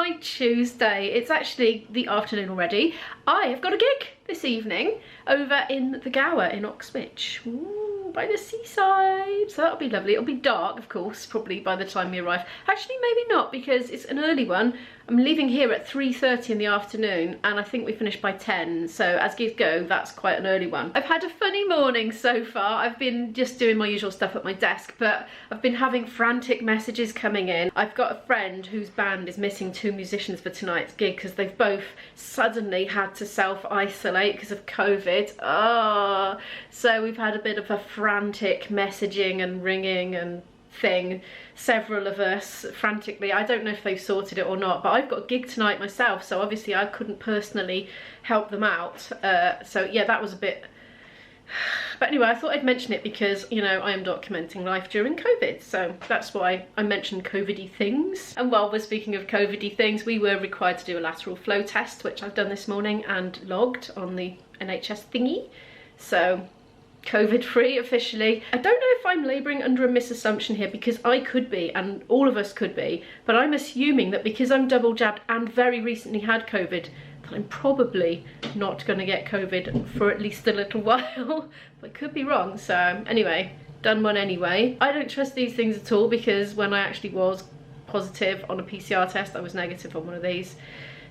my Tuesday. It's actually the afternoon already. I have got a gig this evening over in the Gower in Oxwich. Ooh, by the seaside. So that'll be lovely. It'll be dark, of course, probably by the time we arrive. Actually, maybe not, because it's an early one. I'm leaving here at 3:30 in the afternoon, and I think we finish by 10. So as gigs go, that's quite an early one. I've had a funny morning so far. I've been just doing my usual stuff at my desk, but I've been having frantic messages coming in. I've got a friend whose band is missing 2 musicians for tonight's gig because they've both suddenly had to self-isolate because of COVID. Oh, so we've had a bit of a frantic messaging and ringing and thing, several of us frantically. I don't know if they've sorted it or not, but I've got a gig tonight myself, so obviously I couldn't personally help them out. So yeah, that was a bit, but anyway, I thought I'd mention it because, you know, I am documenting life during COVID, so that's why I mentioned COVID-y things. And while we're speaking of COVID-y things, we were required to do a lateral flow test, which I've done this morning and logged on the NHS thingy, so COVID-free officially. I don't know if I'm labouring under a misassumption here, because I could be, and all of us could be, but I'm assuming that because I'm double jabbed and very recently had COVID, that I'm probably not going to get COVID for at least a little while. But I could be wrong, so anyway, done one anyway. I don't trust these things at all, because when I actually was positive on a PCR test, I was negative on one of these.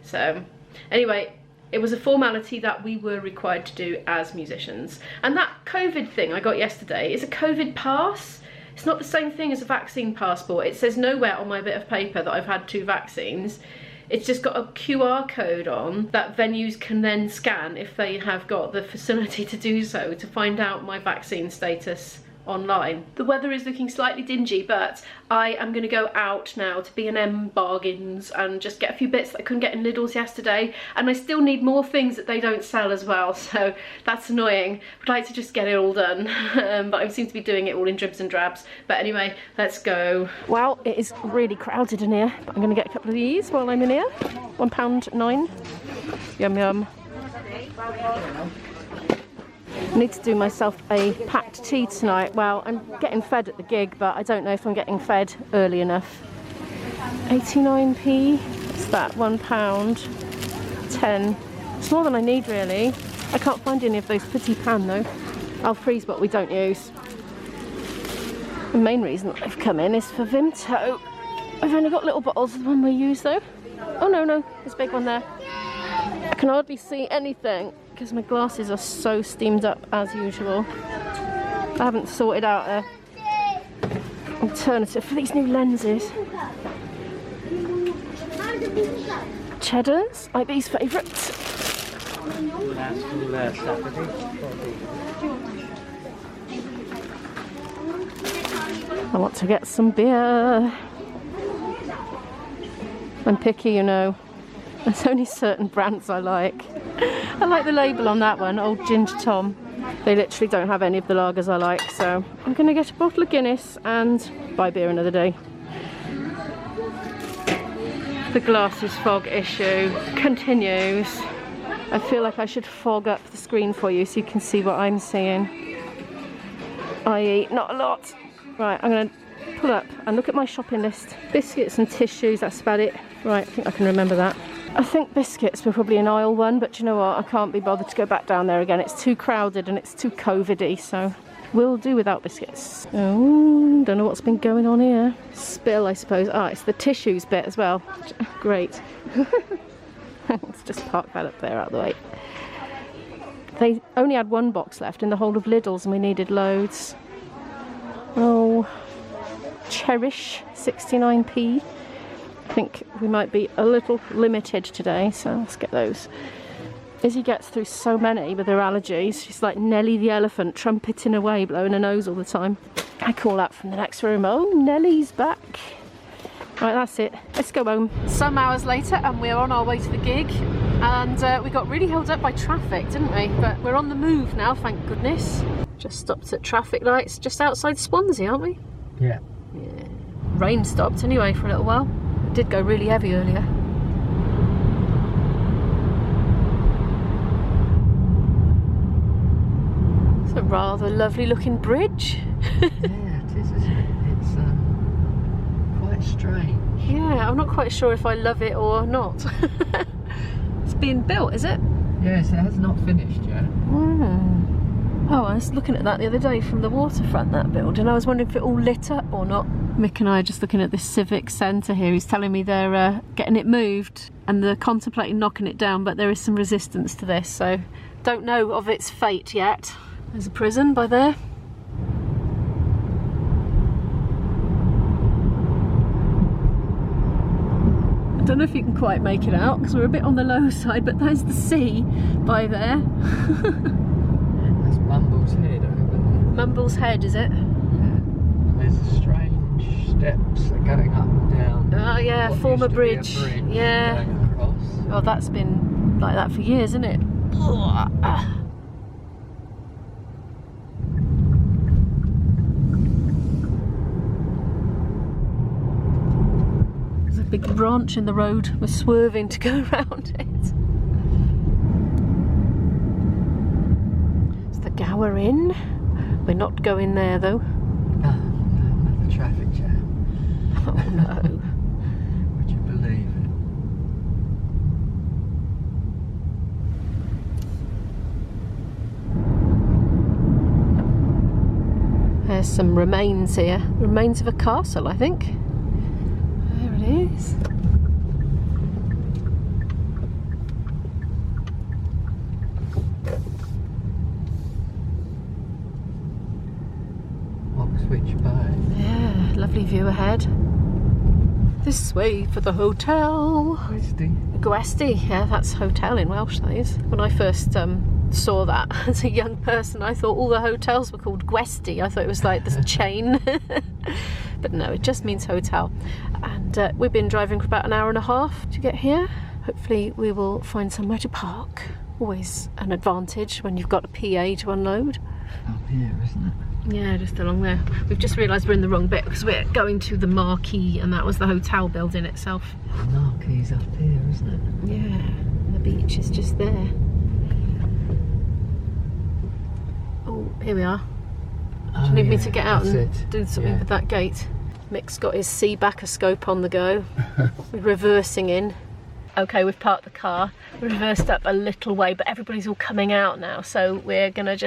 So anyway, it was a formality that we were required to do as musicians. And that COVID thing I got yesterday is a COVID pass. It's not the same thing as a vaccine passport. It says nowhere on my bit of paper that I've had 2 vaccines. It's just got a QR code on that venues can then scan if they have got the facility to do so, to find out my vaccine status online. The weather is looking slightly dingy, but I am going to go out now to B&M Bargains and just get a few bits that I couldn't get in Lidl's yesterday, and I still need more things that they don't sell as well, so that's annoying. I'd like to just get it all done, but I seem to be doing it all in dribs and drabs. But anyway, let's go. Well, it is really crowded in here, but I'm going to get a couple of these while I'm in here. £1.09. Yum yum. I need to do myself a packed tea tonight. Well, I'm getting fed at the gig, but I don't know if I'm getting fed early enough. 89p, what's that, £1.10. It's more than I need really. I can't find any of those petit pan though. I'll freeze what we don't use. The main reason that I've come in is for Vimto. I've only got little bottles of the one we use though. Oh no, there's a big one there. I can hardly see anything because my glasses are so steamed up as usual. I haven't sorted out a alternative for these new lenses. Cheddars, IB's favourites. I want to get some beer. I'm picky, you know. There's only certain brands I like. I like the label on that one, Old Ginger Tom. They literally don't have any of the lagers I like, so I'm going to get a bottle of Guinness and buy beer another day. The glasses fog issue continues. I feel like I should fog up the screen for you so you can see what I'm seeing. I.e. not a lot. Right, I'm going to pull up and look at my shopping list. Biscuits and tissues, that's about it. Right, I think I can remember that. I think biscuits were probably in aisle 1, but you know what, I can't be bothered to go back down there again. It's too crowded and it's too COVID-y, so we'll do without biscuits. Oh, don't know what's been going on here. Spill, I suppose. Ah, it's the tissues bit as well. Great. Let's just park that up there out of the way. They only had 1 box left in the whole of Lidl's and we needed loads. Oh, Cherish, 69p. I think we might be a little limited today, so let's get those. Izzy gets through so many with her allergies. She's like Nelly the elephant, trumpeting away, blowing her nose all the time. I call that from the next room. Oh, Nelly's back. Right, that's it. Let's go home. Some hours later and we're on our way to the gig, and we got really held up by traffic, didn't we? But we're on the move now, thank goodness. Just stopped at traffic lights just outside Swansea, aren't we? Yeah. Yeah. Rain stopped anyway for a little while. It did go really heavy earlier. It's a rather lovely looking bridge. Yeah, it is, isn't it? It's quite strange. Yeah, I'm not quite sure if I love it or not. It's being built, is it? Yes, it has not finished yet. Oh, I was looking at that the other day from the waterfront, that building. I was wondering if it all lit up or not. Mick and I are just looking at this civic centre here. He's telling me they're getting it moved and they're contemplating knocking it down, but there is some resistance to this, so don't know of its fate yet. There's a prison by there. I don't know if you can quite make it out because we're a bit on the low side, but there's the sea by there. That's Mumble's Head over there. Mumble's Head, is it? Yeah. There's strange steps that are going up and down. Oh yeah, What former used to be a bridge. bridge Yeah. going across. Oh, that's been like that for years, isn't it? There's a big branch in the road. We're swerving to go around it. Is the Gower in? We're not going there though. Another traffic jam. Oh no. Would you believe it? There's some remains here. Remains of a castle, I think. There it is. Oxwich Bay. Yeah, lovely view ahead. This way for the hotel. Gwesty, yeah, that's hotel in Welsh, that is. When I first saw that as a young person, I thought all the hotels were called Gwesty. I thought it was like this chain. But no, it just means hotel. And we've been driving for about an hour and a half to get here. Hopefully we will find somewhere to park. Always an advantage when you've got a PA to unload. Up here, isn't it? Yeah, just along there. We've just realised we're in the wrong bit because we're going to the Marquee and that was the hotel building itself. The Marquee's up here, isn't it? Yeah, the beach is just there. Oh, here we are. Do you need me to get out and do something with that gate? Mick's got his C-backer-scope on the go. We're reversing in. Okay, we've parked the car. We reversed up a little way, but everybody's all coming out now, so we're gonna I'm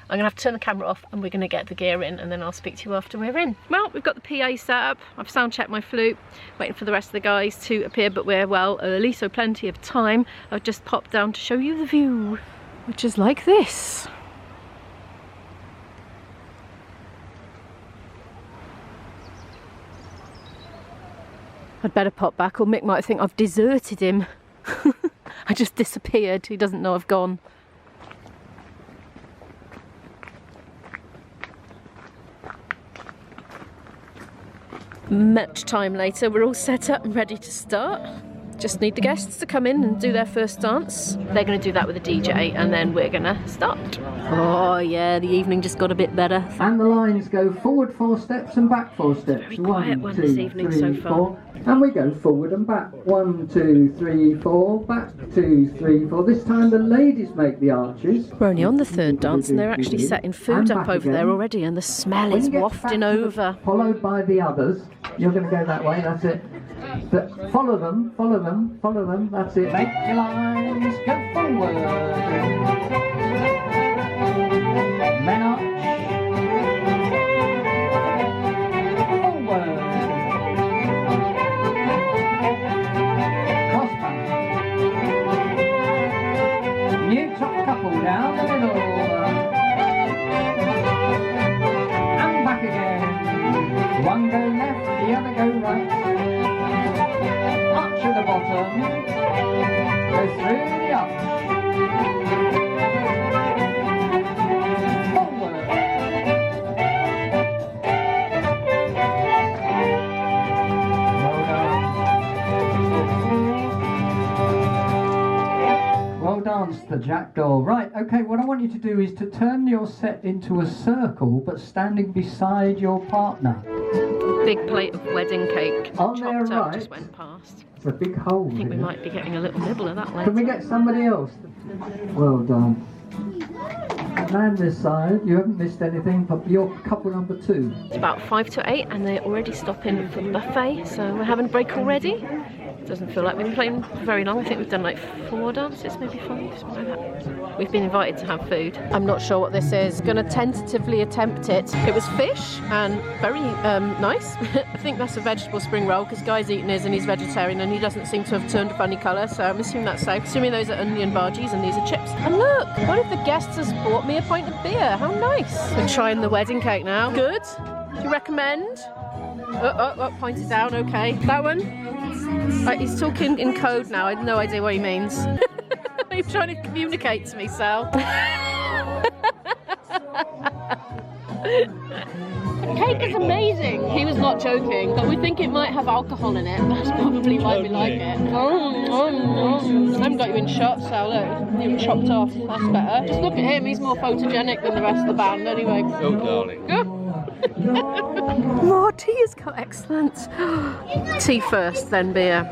gonna have to turn the camera off and we're gonna get the gear in and then I'll speak to you after we're in. Well, we've got the PA set up. I've sound checked my flute, waiting for the rest of the guys to appear, but we're well early, so plenty of time. I've just popped down to show you the view, which is like this. I'd better pop back or Mick might think I've deserted him. I just disappeared, he doesn't know I've gone. Much time later, we're all set up and ready to start. Just need the guests to come in and do their first dance. They're going to do that with a DJ and then we're going to start. Oh yeah, the evening just got a bit better. And the lines go forward 4 steps and back 4 steps. Very quiet one this evening so far. 4. And we go forward and back. 1, 2, 3, 4. Back 2, 3, 4. This time the ladies make the arches. We're only on the third dance and they're actually setting food up over there already and the smell is wafting over. Followed by the others. You're going to go that way, that's it. But follow them, follow them, follow them, that's it. Make your lines, go forward. Men arch. Forward. Cross back. New top couple down the middle. And back again. One go left, the other go right. Arch at the bottom, go through the arch, forward, well danced the jackdaw. Right, okay, what I want you to do is to turn your set into a circle but standing beside your partner. Big plate of wedding cake On chopped their up right, just went past. it's a big hole. I think we might be getting a little nibble of that later. Can we get somebody else? Well done. Man this side, you haven't missed anything, but you're couple number 2. It's about 5 to 8 and they're already stopping for buffet, so we're having a break already. Doesn't feel like we've been playing for very long. I think we've done like 4 dances, maybe 5, something like that. We've been invited to have food. I'm not sure what this is. Gonna tentatively attempt it. It was fish and very nice. I think that's a vegetable spring roll because Guy's eating his and he's vegetarian and he doesn't seem to have turned a funny colour, so I'm assuming that's safe. Assuming those are onion bhajis and these are chips. And look, one of the guests has bought me a pint of beer. How nice. We're trying the wedding cake now. Good? Do you recommend? Oh, pointed down, okay. That one? Right, he's talking in code now, I have no idea what he means. He's trying to communicate to me, Sal. Cake is amazing. He was not joking, but we think it might have alcohol in it. That's probably why we like it. I haven't got you in shots, Sal, look. You were chopped off, that's better. Just look at him, he's more photogenic than the rest of the band anyway. Oh, darling. Good. More tea has got excellent. Tea first, then beer.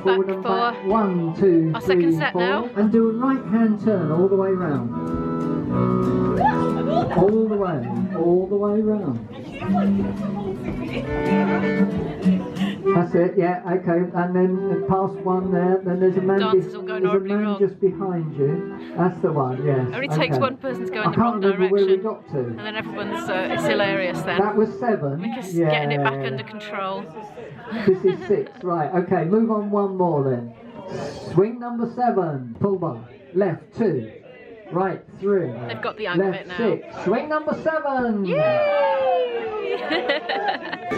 Forward and Back back. for 1, 2, our 3, second set 4. now. And do a right hand turn all the way round. All the way round. That's it, yeah, okay. And then past one there, then there's a man, Dance is all going there's a horribly man wrong. just behind you. That's the one, yes. It only takes one person to go in the I wrong can't remember where we direction. got to. And then everyone's, it's hilarious then. That was 7. We're just yeah. getting it back under control. This is 6, right, okay, move on one more then. Swing number 7, pull bar, left 2, right 3. They've got the hang of it left now. 6, swing number 7. Yay!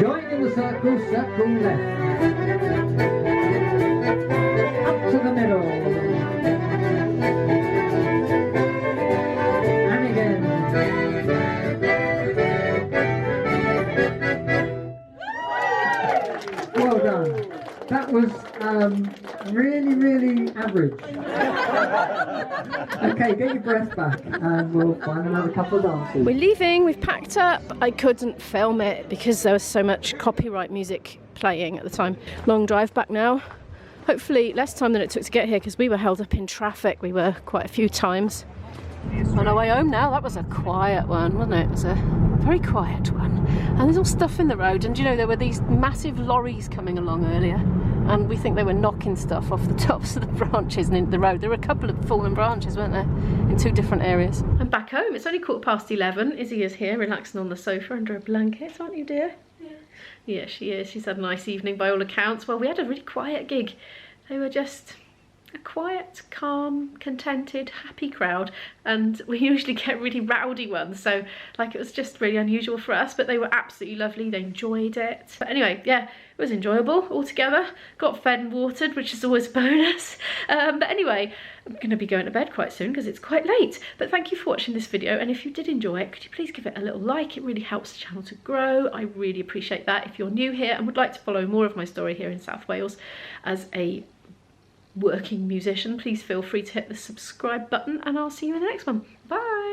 Join in the circle, circle left. Up to the middle. And again. Well done. That was really average. Okay, get your breath back and we'll find another couple of dances. We're leaving, we've packed up. I couldn't film it because there was so much copyright music playing at the time. Long drive back now. Hopefully less time than it took to get here because we were held up in traffic. We were quite a few times. On our way home now, that was a quiet one, wasn't it? It was a very quiet one. And there's all stuff in the road, and you know, there were these massive lorries coming along earlier, and we think they were knocking stuff off the tops of the branches and into the road. There were a couple of fallen branches, weren't there, in 2 different areas. I'm back home. It's only 11:15. Izzy is here, relaxing on the sofa under a blanket, aren't you, dear? Yeah, she is. She's had a nice evening by all accounts. Well, we had a really quiet gig. They were just a quiet, calm, contented, happy crowd, and we usually get really rowdy ones, so like it was just really unusual for us, but they were absolutely lovely. They enjoyed it. But anyway, yeah, it was enjoyable altogether. Got fed and watered, which is always a bonus. But anyway, I'm going to be going to bed quite soon because it's quite late. But thank you for watching this video, and if you did enjoy it, could you please give it a little like? It really helps the channel to grow. I really appreciate that. If you're new here and would like to follow more of my story here in South Wales as a working musician, please feel free to hit the subscribe button, and I'll see you in the next one. Bye.